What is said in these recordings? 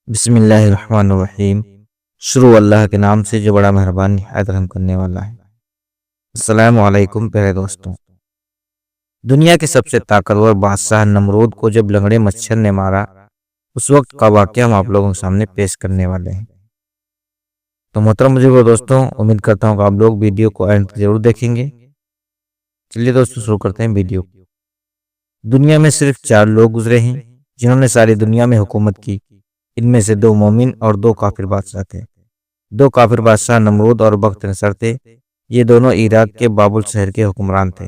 बिस्मिल्लाहिर्रहमानिर्रहीम। शुरू अल्लाह के नाम से जो बड़ा मेहरबान निहायत रहम करने वाला है। अस्सलामु अलैकुम प्यारे दोस्तों। दुनिया के सबसे ताकतवर बादशाह नमरूद को जब लंगड़े मच्छर ने मारा, उस वक्त का वाकया हम आप लोगों के सामने पेश करने वाले हैं। तो मोहतरम बुजुर्गो दोस्तों, उम्मीद करता हूँ कि आप लोग वीडियो को एंड तक जरूर देखेंगे। चलिए दोस्तों, शुरू करते हैं वीडियो। दुनिया में सिर्फ 4 लोग गुजरे हैं जिन्होंने सारी दुनिया में हुकूमत की। इनमें से 2 मोमिन और 2 काफिर बादशाह थे। 2 काफिर बादशाह नमरूद और बख्त नसर थे। ये दोनों इराक के बाबुल शहर के हुक्मरान थे।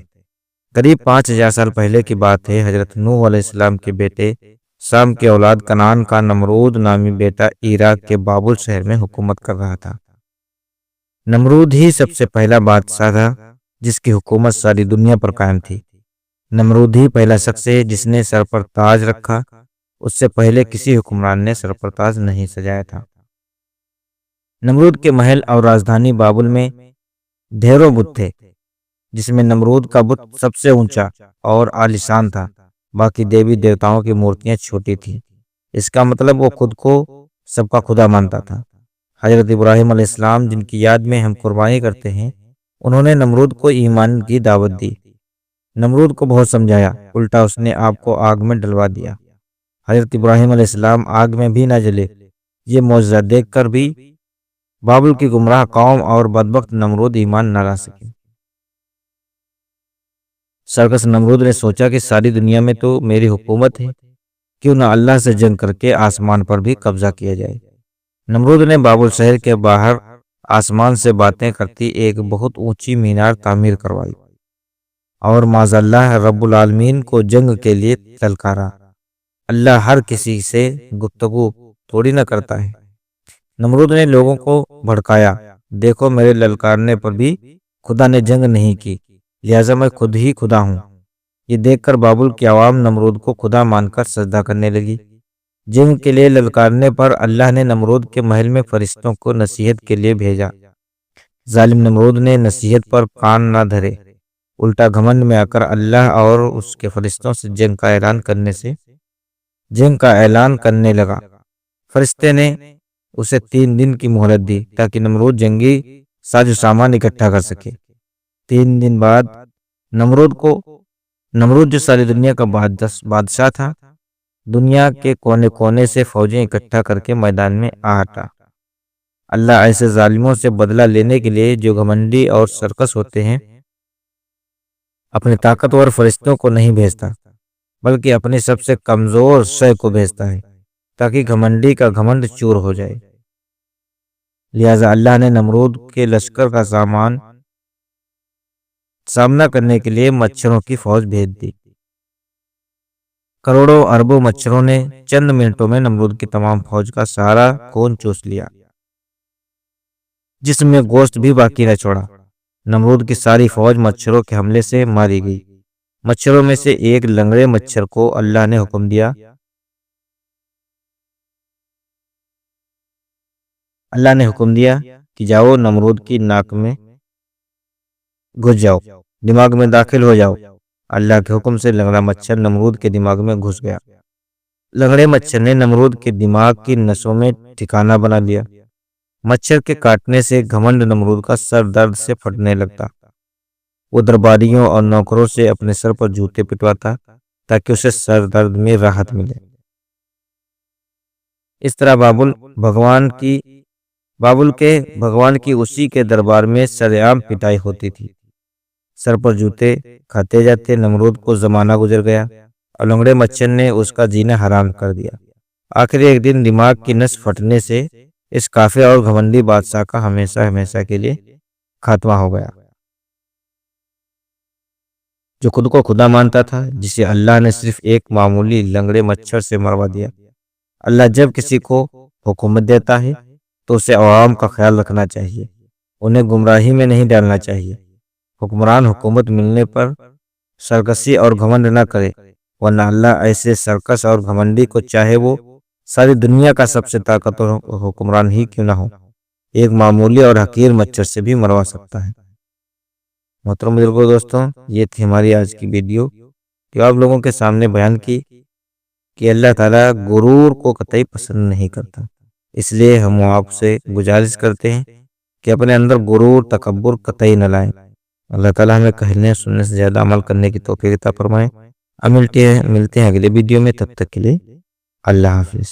करीब 5000 साल पहले की बात है। हजरत नूह अलैहिस्सलाम के बेटे साम के औलाद कनान का नमरूद नामी बेटा इराक के बाबुल शहर में हुकूमत कर रहा था। नमरूद ही सबसे पहला बादशाह था जिसकी हुकूमत सारी दुनिया पर कायम थी। नमरूद ही पहला शख्स है जिसने सर पर ताज रखा। उससे पहले किसी हुक्मरान ने सर पर ताज नहीं सजाया था। नमरूद के महल और राजधानी बाबुल में ढेरों बुत थे, जिसमें नमरूद का बुत सबसे ऊंचा और आलीशान था। बाकी देवी देवताओं की मूर्तियां छोटी थीं। इसका मतलब वो खुद को सबका खुदा मानता था। हजरत इब्राहिम अलैहिस्सलाम, जिनकी याद में हम कुर्बानी करते हैं, उन्होंने नमरूद को ईमान की दावत दी। नमरूद को बहुत समझाया, उल्टा उसने आग को आग में डलवा दिया। हजरत इब्राहिम अलैहिस्सलाम आग में भी न जले। ये मौजज़ा देखकर भी बाबुल की गुमराह कौम और बदबख्त नमरूद ईमान न ला सके। सरकस नमरूद ने सोचा कि सारी दुनिया में तो मेरी हुकूमत है, क्यों ना अल्लाह से जंग करके आसमान पर भी कब्जा किया जाए। नमरूद ने बाबुल शहर के बाहर आसमान से बातें करती एक बहुत ऊंची मीनार तामीर करवाई और माज़अल्लाह रब्बुल आलमीन को जंग के लिए ललकारा। अल्लाह हर किसी से गुफ्तगू थोड़ी ना करता है। नमरूद ने लोगों को भड़काया, देखो मेरे ललकारने पर भी खुदा ने जंग नहीं की, लिहाजा मैं खुद ही खुदा हूँ। ये देखकर बाबुल की आवाम नमरूद को खुदा मानकर सजदा करने लगी। जंग के लिए ललकारने पर अल्लाह ने नमरूद के महल में फरिश्तों को नसीहत के लिए भेजा। जालिम नमरूद ने नसीहत पर कान ना धरे, उल्टा घमंड में आकर अल्लाह और उसके फरिश्तों से जंग का ऐलान करने लगा। फरिश्ते ने उसे 3 दिन की मोहलत दी ताकि नमरूद जंगी साजो सामान इकट्ठा कर सके। 3 दिन बाद नमरूद जो सारी दुनिया का बादशाह था, दुनिया के कोने कोने से फौजें इकट्ठा करके मैदान में आ हटा। अल्लाह ऐसे जालिमों से बदला लेने के लिए जो घमंडी और सरकस होते हैं, अपने ताकतवर फरिश्तों को नहीं भेजता, बल्कि अपने सबसे कमजोर शय को भेजता है ताकि घमंडी का घमंड चूर हो जाए। लिहाजा अल्लाह ने नमरूद के लश्कर का सामना करने के लिए मच्छरों की फौज भेज दी। करोड़ों अरबों मच्छरों ने चंद मिनटों में नमरूद की तमाम फौज का सारा खून चूस लिया, जिसमें गोश्त भी बाकी न छोड़ा। नमरूद की सारी फौज मच्छरों के हमले से मारी गई। मच्छरों में से एक लंगड़े मच्छर को अल्लाह ने हुक्म दिया कि जाओ नमरूद की नाक में घुस जाओ, दिमाग में दाखिल हो जाओ। अल्लाह के हुक्म से लंगड़ा मच्छर नमरूद के दिमाग में घुस गया। लंगड़े मच्छर ने नमरूद के दिमाग की नसों में ठिकाना बना लिया। मच्छर के काटने से घमंड नमरूद का सर दर्द से फटने लगता। वो दरबारियों और नौकरों से अपने सर पर जूते पिटवाता ताकि उसे सर दर्द में राहत मिले। इस तरह भगवान की उसी के दरबार में सरेआम पिटाई होती थी। सर पर जूते खाते जाते नमरूद को जमाना गुजर गया और लंगड़े मच्छर ने उसका जीना हराम कर दिया। आखिर एक दिन दिमाग की नस फटने से इस काफिर और घमंडी बादशाह का हमेशा हमेशा के लिए खात्मा हो गया, जो खुद को खुदा मानता था, जिसे अल्लाह ने सिर्फ एक मामूली लंगड़े मच्छर से मरवा दिया। अल्लाह जब किसी को हुकूमत देता है तो उसे अवाम का ख्याल रखना चाहिए, उन्हें गुमराही में नहीं डालना चाहिए। हुक्मरान हुकूमत मिलने पर सरकसी और घमंड न करे, वरना अल्लाह ऐसे सरकस और घमंडी को, चाहे वो सारी दुनिया का सबसे ताकतवर हुक्मरान ही क्यों ना हो, एक मामूली और हकीर मच्छर से भी मरवा सकता है। मोहतरम बुजुर्गों दोस्तों, ये थी हमारी आज की वीडियो जो आप लोगों के सामने बयान की। कि अल्लाह ताला गुरूर को कतई पसंद नहीं करता। इसलिए हम आपसे गुजारिश करते हैं कि अपने अंदर गुरूर तकब्बुर कतई न लाएं। अल्लाह ताला हमें कहने सुनने से ज़्यादा अमल करने की तौफीक अता फरमाए। अब मिलते हैं अगले वीडियो में, तब तक के लिए अल्लाह हाफिज़।